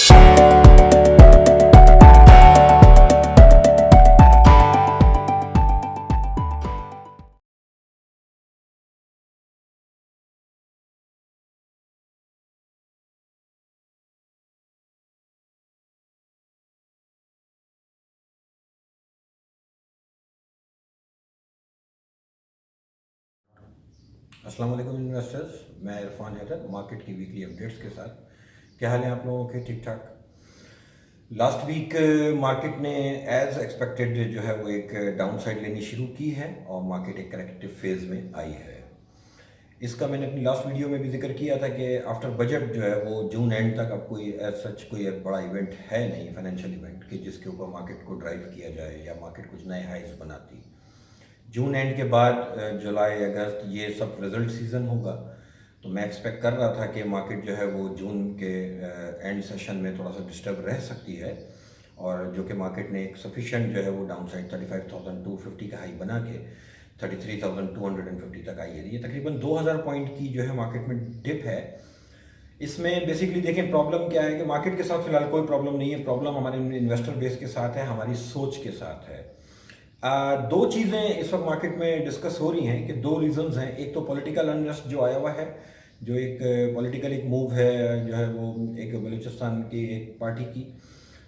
अस्सलाम वालेकुम इन्वेस्टर्स, मैं इरफान हैदर मार्केट की वीकली अपडेट्स के साथ। क्या हाल है आप लोगों के? ठीक ठाक। लास्ट वीक मार्केट ने एज एक्सपेक्टेड जो है वो एक डाउन साइड लेनी शुरू की है और मार्केट एक करेक्टिव फेज में आई है। इसका मैंने अपनी लास्ट वीडियो में भी जिक्र किया था कि आफ्टर बजट जो है वो जून एंड तक अब कोई एज सच कोई एक बड़ा इवेंट है नहीं, फाइनेंशियल इवेंट कि जिसके ऊपर मार्केट को ड्राइव किया जाए या मार्केट कुछ नए हाइज बनाती। जून एंड के बाद जुलाई अगस्त ये सब रिजल्ट सीज़न होगा, तो मैं एक्सपेक्ट कर रहा था कि मार्केट जो है वो जून के एंड सेशन में थोड़ा सा डिस्टर्ब रह सकती है, और जो कि मार्केट ने एक सफिशिएंट जो है वो डाउन साइड 35,250 का हाई बना के 33,250 तक आई है। ये तकरीबन 2,000 पॉइंट की जो है मार्केट में डिप है। इसमें बेसिकली देखें प्रॉब्लम क्या है कि मार्केट के साथ फिलहाल कोई प्रॉब्लम नहीं है, प्रॉब्लम हमारे इन्वेस्टर बेस के साथ है, हमारी सोच के साथ है। दो चीज़ें इस वक्त मार्केट में डिस्कस हो रही हैं कि दो रीजंस हैं। एक तो पॉलिटिकल अनरेस्ट जो आया हुआ है, जो एक पॉलिटिकल एक मूव है जो है वो एक बलूचिस्तान की एक पार्टी की,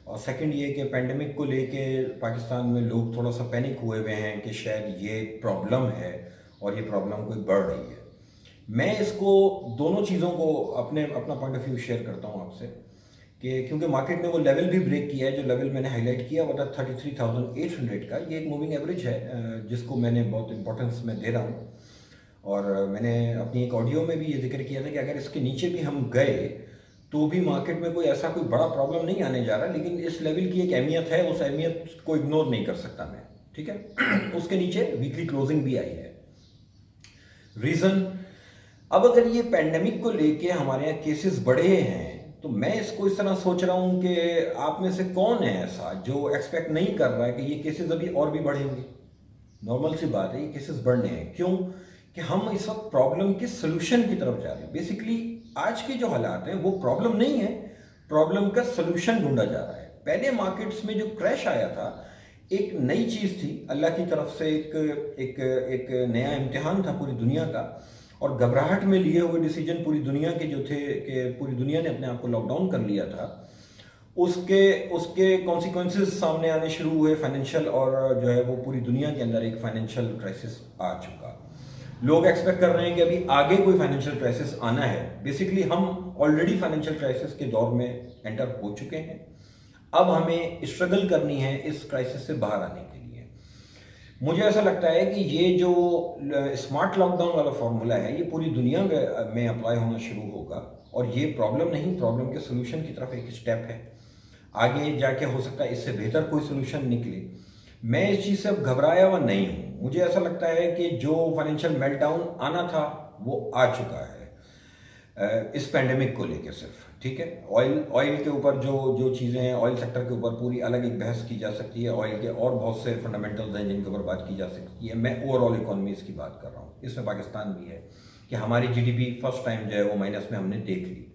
और सेकंड ये कि पेंडेमिक को लेके पाकिस्तान में लोग थोड़ा सा पैनिक हुए हुए हैं कि शायद ये प्रॉब्लम है और ये प्रॉब्लम कोई बढ़ रही है। मैं इसको दोनों चीज़ों को अपना पॉइंट ऑफ व्यू शेयर करता हूँ आपसे कि क्योंकि मार्केट ने वो लेवल भी ब्रेक किया है जो लेवल मैंने हाईलाइट किया वो था 33,800 का। ये एक मूविंग एवरेज है जिसको मैंने बहुत इंपॉर्टेंस में दे रहा हूँ, और मैंने अपनी एक ऑडियो में भी ये जिक्र किया था कि अगर इसके नीचे भी हम गए तो भी मार्केट में कोई बड़ा प्रॉब्लम नहीं आने जा रहा, लेकिन इस लेवल की एक अहमियत है, उस अहमियत को इग्नोर नहीं कर सकता मैं। ठीक है। उसके नीचे वीकली क्लोजिंग भी आई है। रीज़न, अब अगर ये पैंडेमिक को लेके हमारे यहाँ केसेस बढ़े हैं तो मैं इसको इस तरह सोच रहा हूँ कि आप में से कौन है ऐसा जो एक्सपेक्ट नहीं कर रहा है कि ये केसेस अभी और भी बढ़ेंगे। नॉर्मल सी बात है, ये केसेस बढ़ने हैं। क्यों? कि हम इस वक्त प्रॉब्लम के सोल्यूशन की तरफ जा रहे हैं। बेसिकली आज के जो हालात हैं वो प्रॉब्लम नहीं है, प्रॉब्लम का सोल्यूशन ढूंढा जा रहा है। पहले मार्केट्स में जो क्रैश आया था एक नई चीज़ थी, अल्लाह की तरफ से एक नया इम्तिहान था पूरी दुनिया का, और घबराहट में लिए हुए डिसीजन पूरी दुनिया के जो थे कि पूरी दुनिया ने अपने आप को लॉकडाउन कर लिया था, उसके उसके कॉन्सिक्वेंसेस सामने आने शुरू हुए फाइनेंशियल, और जो है वो पूरी दुनिया के अंदर एक फाइनेंशियल क्राइसिस आ चुका। लोग एक्सपेक्ट कर रहे हैं कि अभी आगे कोई फाइनेंशियल क्राइसिस आना है। बेसिकली हम ऑलरेडी फाइनेंशियल क्राइसिस के दौर में एंटर हो चुके हैं। अब हमें स्ट्रगल करनी है इस क्राइसिस से बाहर आने के लिए। मुझे ऐसा लगता है कि ये जो स्मार्ट लॉकडाउन वाला फॉर्मूला है ये पूरी दुनिया में अप्लाई होना शुरू होगा, और ये प्रॉब्लम नहीं, प्रॉब्लम के सोल्यूशन की तरफ एक स्टेप है। आगे जाके हो सकता है इससे बेहतर कोई सोल्यूशन निकले। मैं इस चीज़ से अब घबराया हुआ नहीं हूँ। मुझे ऐसा लगता है कि जो फाइनेंशियल मेल्टडाउन आना था वो आ चुका है इस पेंडेमिक को लेकर सिर्फ। ठीक है। ऑयल के ऊपर जो चीज़ें हैं, ऑयल सेक्टर के ऊपर पूरी अलग एक बहस की जा सकती है। ऑयल के और बहुत से फंडामेंटल्स हैं जिनके ऊपर बात की जा सकती है। मैं ओवरऑल इकोनॉमीज की बात कर रहा हूँ, इसमें पाकिस्तान भी है कि हमारी जीडीपी फर्स्ट टाइम जो है वो माइनस में हमने देख ली।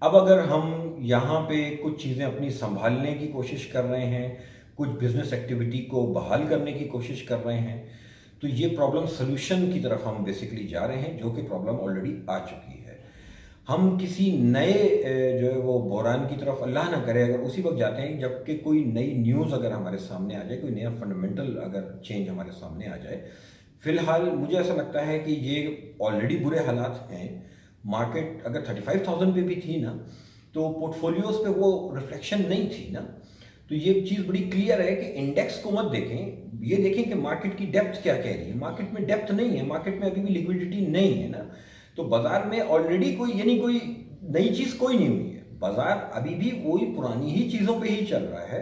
अब अगर हम यहाँ पे कुछ चीज़ें अपनी संभालने की कोशिश कर रहे हैं, कुछ बिजनेस एक्टिविटी को बहाल करने की कोशिश कर रहे हैं, तो ये प्रॉब्लम सोल्यूशन की तरफ हम बेसिकली जा रहे हैं, जो कि प्रॉब्लम ऑलरेडी आ चुकी है। हम किसी नए जो है वो बहरान की तरफ अल्लाह ना करे अगर उसी वक्त जाते हैं जबकि कोई नई न्यूज़ अगर हमारे सामने आ जाए, कोई नया फंडामेंटल अगर चेंज हमारे सामने आ जाए। फिलहाल मुझे ऐसा लगता है कि ये ऑलरेडी बुरे हालात हैं। मार्केट अगर 35,000 पे भी थी ना, तो पोर्टफोलियोज पे वो रिफ्लेक्शन नहीं थी ना। तो ये चीज़ बड़ी क्लियर है कि इंडेक्स को मत देखें, ये देखें कि मार्केट की डेप्थ क्या कह रही है। मार्केट में डेप्थ नहीं है, मार्केट में अभी भी लिक्विडिटी नहीं है ना। तो बाजार में ऑलरेडी कोई यानी कोई नई चीज़ कोई नहीं हुई है। बाजार अभी भी वही पुरानी ही चीज़ों पे ही चल रहा है,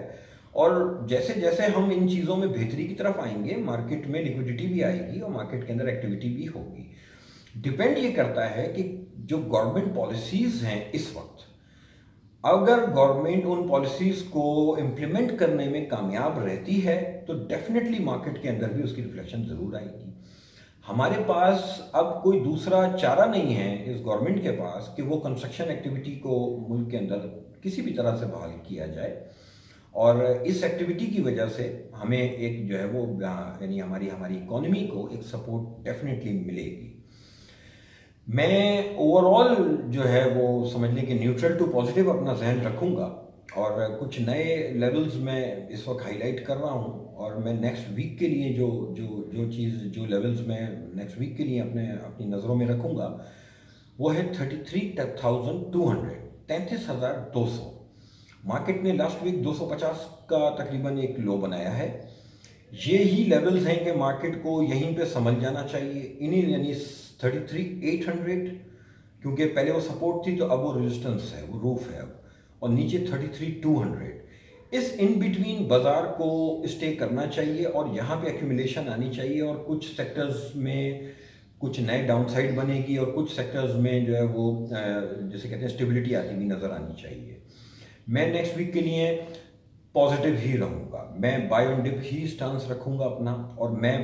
और जैसे जैसे हम इन चीज़ों में बेहतरी की तरफ आएंगे मार्केट में लिक्विडिटी भी आएगी और मार्केट के अंदर एक्टिविटी भी होगी। डिपेंड ये करता है कि जो गवर्नमेंट पॉलिसीज़ हैं इस वक्त, अगर गवर्नमेंट उन पॉलिसीज़ को इम्प्लीमेंट करने में कामयाब रहती है तो डेफिनेटली मार्केट के अंदर भी उसकी रिफ्लेक्शन ज़रूर आएगी। हमारे पास अब कोई दूसरा चारा नहीं है इस गवर्नमेंट के पास कि वो कंस्ट्रक्शन एक्टिविटी को मुल्क के अंदर किसी भी तरह से बहाल किया जाए, और इस एक्टिविटी की वजह से हमें एक जो है वो यानी हमारी हमारी इकोनॉमी को एक सपोर्ट डेफिनेटली मिलेगी। मैं ओवरऑल जो है वो समझ लें कि न्यूट्रल टू पॉजिटिव अपना जहन रखूँगा, और कुछ नए लेवल्स मैं इस वक्त हाईलाइट कर रहा हूँ, और मैं नेक्स्ट वीक के लिए जो लेवल्स मैं नेक्स्ट वीक के लिए अपनी नज़रों में रखूँगा वो है 33,200, 33,200। मार्केट ने लास्ट वीक 250 का तकरीबन एक लो बनाया है। ये ही लेवल्स हैं कि मार्केट को यहीं पे समझ जाना चाहिए, इन्हीं यानी 33,800, क्योंकि पहले वो सपोर्ट थी तो अब वो रेजिस्टेंस है, वो रूफ है अब, और नीचे 33,200। इस इन बिटवीन बाजार को स्टे करना चाहिए और यहाँ पे एक्यूमुलेशन आनी चाहिए, और कुछ सेक्टर्स में कुछ नए डाउनसाइड बनेगी और कुछ सेक्टर्स में जो है वो जैसे कहते हैं स्टेबिलिटी आती हुई नज़र आनी चाहिए। मैं नेक्स्ट वीक के लिए पॉजिटिव ही रहूँगा, मैं बाय ऑन डिप ही स्टांस रखूँगा अपना, और मैं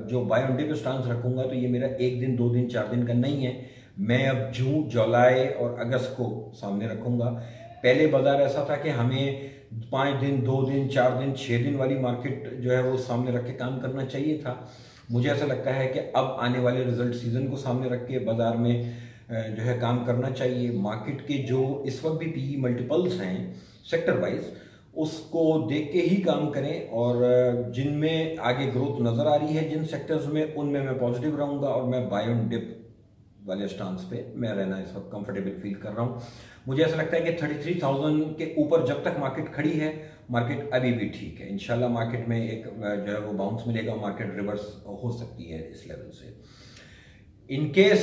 जो बाय ऑन डिप स्टांस रखूँगा तो ये मेरा 1 दिन 2 दिन 4 दिन का नहीं है, मैं अब जून जुलाई और अगस्त को सामने रखूँगा। पहले बाजार ऐसा था कि हमें 5 दिन 2 दिन 4 दिन 6 दिन वाली मार्केट जो है वो सामने रख के काम करना चाहिए था। मुझे ऐसा लगता है कि अब आने वाले रिजल्ट सीज़न को सामने रख के बाज़ार में जो है काम करना चाहिए। मार्केट के जो इस वक्त भी पीई मल्टीपल्स हैं सेक्टर वाइज, उसको देख के ही काम करें, और जिनमें आगे ग्रोथ नज़र आ रही है जिन सेक्टर्स में, उनमें मैं पॉजिटिव रहूँगा, और मैं बाय ऑन डिप वाले स्टांस पे मैं रहना इस वक्त कंफर्टेबल फील कर रहा हूँ। मुझे ऐसा लगता है कि 33,000 के ऊपर जब तक मार्केट खड़ी है, मार्केट अभी भी ठीक है। इंशाल्लाह मार्केट में एक जो है वो बाउंस मिलेगा, मार्केट रिवर्स हो सकती है इस लेवल से। इन केस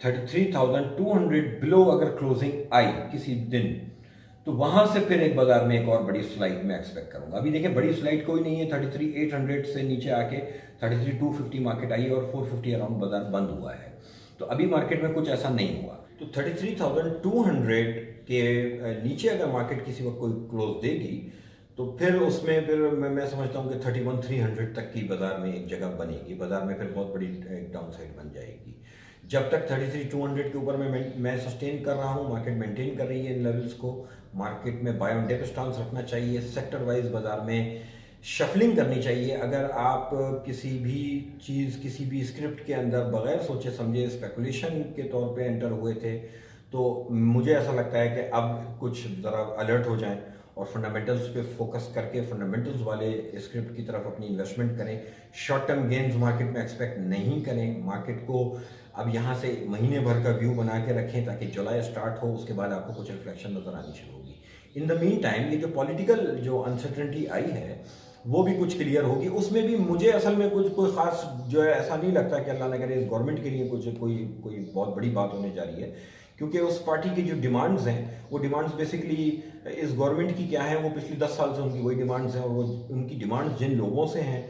33,200 बिलो अगर क्लोजिंग आई किसी दिन, तो वहां से फिर एक बाजार में एक और बड़ी स्लाइड में एक्सपेक्ट करूंगा। अभी देखिए बड़ी स्लाइड कोई नहीं है, 33,800 से नीचे आके 33,250 मार्केट आई और 450 अराउंड बाजार बंद हुआ है, तो अभी मार्केट में कुछ ऐसा नहीं हुआ। तो 33,200 के नीचे अगर मार्केट किसी वक्त कोई क्लोज देगी, तो फिर उसमें फिर मैं समझता हूँ कि 31,300 तक की बाजार में एक जगह बनेगी, बाजार में फिर बहुत बड़ी एक डाउन साइड बन जाएगी। जब तक 33,200 के ऊपर मैं सस्टेन कर रहा हूँ, मार्केट मेंटेन कर रही है इन लेवल्स को, मार्केट में बाय ऑन डिप स्टांस रखना चाहिए, सेक्टर वाइज बाजार में शफलिंग करनी चाहिए। अगर आप किसी भी चीज़ किसी भी स्क्रिप्ट के अंदर बगैर सोचे समझे स्पेकुलेशन के तौर पे एंटर हुए थे, तो मुझे ऐसा लगता है कि अब कुछ ज़रा अलर्ट हो जाएं और फंडामेंटल्स पे फोकस करके फंडामेंटल्स वाले स्क्रिप्ट की तरफ अपनी इन्वेस्टमेंट करें। शॉर्ट टर्म गेन्स मार्केट में एक्सपेक्ट नहीं करें। मार्केट को अब यहाँ से महीने भर का व्यू बना के रखें ताकि जुलाई स्टार्ट हो, उसके बाद आपको कुछ रिफ्लेक्शन नज़र आनी शुरू होगी। इन द मीन टाइम ये जो पॉलिटिकल जो अनसर्टेनिटी आई है वो भी कुछ क्लियर होगी। उसमें भी मुझे असल में कोई खास जो है ऐसा नहीं लगता कि अल्लाह न करे इस गवर्नमेंट के लिए कोई बहुत बड़ी बात होने जा रही है, क्योंकि उस पार्टी की जो डिमांड्स हैं वो डिमांड्स बेसिकली इस गवर्नमेंट की क्या है, वो पिछली 10 साल से उनकी वही डिमांड्स हैं, और वो उनकी डिमांड्स जिन लोगों से हैं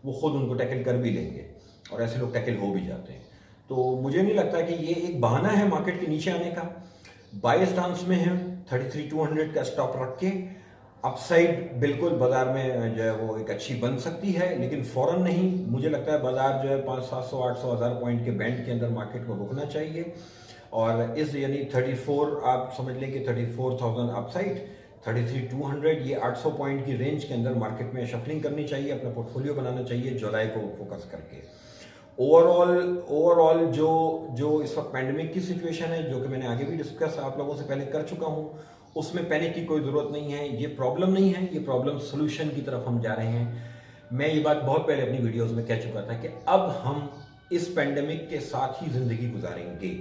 वो खुद उनको टैकल कर भी लेंगे, और ऐसे लोग टैकल हो भी जाते हैं। तो मुझे नहीं लगता कि ये एक बहाना है मार्केट के नीचे आने का। बाय स्टांस में है 33,200 का स्टॉप रख के, अपसाइड बिल्कुल बाजार में जो है वो एक अच्छी बन सकती है, लेकिन फौरन नहीं। मुझे लगता है बाजार जो है 500, 700, 800, 1000 पॉइंट के बैंड के अंदर मार्केट को रुकना चाहिए, और इस यानी 34 आप समझ लें कि 34,000 अपसाइड, 33,200 ये 800 पॉइंट की रेंज के अंदर मार्केट में शफलिंग करनी चाहिए, अपना पोर्टफोलियो बनाना चाहिए जुलाई को फोकस करके। ओवरऑल जो इस वक्त पैंडेमिक की सिचुएशन है, जो कि मैंने आगे भी डिस्कस आप लोगों से पहले कर चुका हूँ, उसमें पैनिक की कोई ज़रूरत नहीं है। ये प्रॉब्लम नहीं है, ये प्रॉब्लम सोल्यूशन की तरफ हम जा रहे हैं। मैं ये बात बहुत पहले अपनी वीडियोस में कह चुका था कि अब हम इस पैंडेमिक के साथ ही ज़िंदगी गुजारेंगे।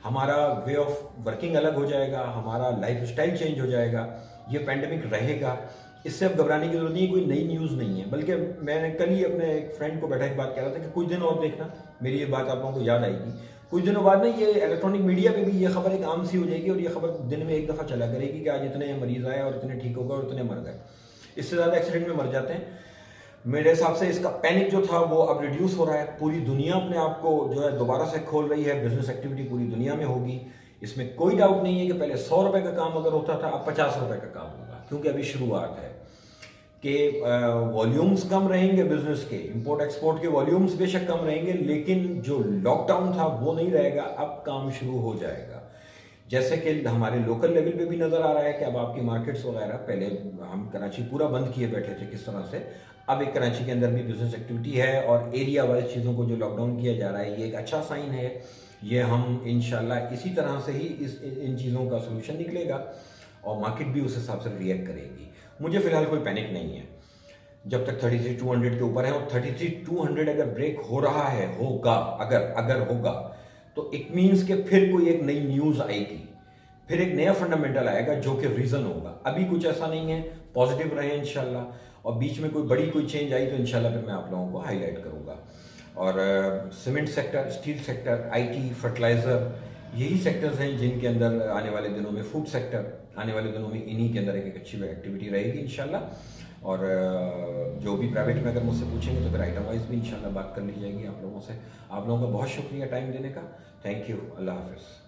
हमारा वे ऑफ वर्किंग अलग हो जाएगा, हमारा लाइफ स्टाइल चेंज हो जाएगा, ये पैंडेमिक रहेगा, इससे अब घबराने की जरूरत नहीं है। कोई नई न्यूज़ नहीं है, बल्कि मैंने कल ही अपने एक फ्रेंड को बैठा एक बात कह रहा था कि कुछ दिन और देखना, मेरी ये बात आप लोगों को याद आएगी, कुछ दिनों बाद ना ये इलेक्ट्रॉनिक मीडिया पे भी ये खबर एक आम सी हो जाएगी, और ये खबर दिन में एक दफ़ा चला करेगी कि आज इतने मरीज आए और इतने ठीक हो गए और इतने मर गए। इससे ज़्यादा एक्सीडेंट में मर जाते हैं। मेरे हिसाब से इसका पैनिक जो था वो अब रिड्यूस हो रहा है। पूरी दुनिया अपने आप को जो है दोबारा से खोल रही है, बिजनेस एक्टिविटी पूरी दुनिया में होगी, इसमें कोई डाउट नहीं है कि पहले 100 रुपये का काम अगर होता था अब 50 रुपये का काम होगा, क्योंकि अभी शुरुआत है। कि वॉल्यूम्स कम रहेंगे बिजनेस के, इंपोर्ट एक्सपोर्ट के वॉल्यूम्स बेशक कम रहेंगे, लेकिन जो लॉकडाउन था वो नहीं रहेगा, अब काम शुरू हो जाएगा। जैसे कि हमारे लोकल लेवल पे भी नज़र आ रहा है कि अब आपकी मार्केट्स वगैरह, पहले हम कराची पूरा बंद किए बैठे थे किस तरह से, अब एक कराची के अंदर भी बिजनेस एक्टिविटी है और एरिया वाइज चीज़ों को जो लॉकडाउन किया जा रहा है ये एक अच्छा साइन है। ये हम इंशाल्लाह इसी तरह से ही इन चीज़ों का सोल्यूशन निकलेगा और मार्केट भी उस हिसाब से रिएक्ट करेगी। मुझे फ़िलहाल कोई पैनिक नहीं है जब तक 33,200 के ऊपर है, और 33,200 अगर ब्रेक हो रहा है, होगा, अगर होगा तो इट मीन्स कि फिर कोई एक नई न्यूज़ आएगी, फिर एक नया फंडामेंटल आएगा जो कि रीज़न होगा। अभी कुछ ऐसा नहीं है, पॉजिटिव रहे इंशाल्लाह, और बीच में कोई चेंज आई तो इंशाल्लाह फिर मैं आप लोगों को हाईलाइट करूँगा। और cement sector, steel sector, IT, fertiliser, यही सेक्टर्स हैं जिनके अंदर आने वाले दिनों में, फूड सेक्टर आने वाले दिनों में इन्हीं के अंदर एक अच्छी एक्टिविटी रहेगी इंशाल्लाह। और जो भी प्राइवेट में अगर मुझसे पूछेंगे तो फिर आइटम वाइज भी इंशाल्लाह बात कर ली जाएगी आप लोगों से। आप लोगों का बहुत शुक्रिया टाइम देने का, थैंक यू, अल्लाह हाफिज़।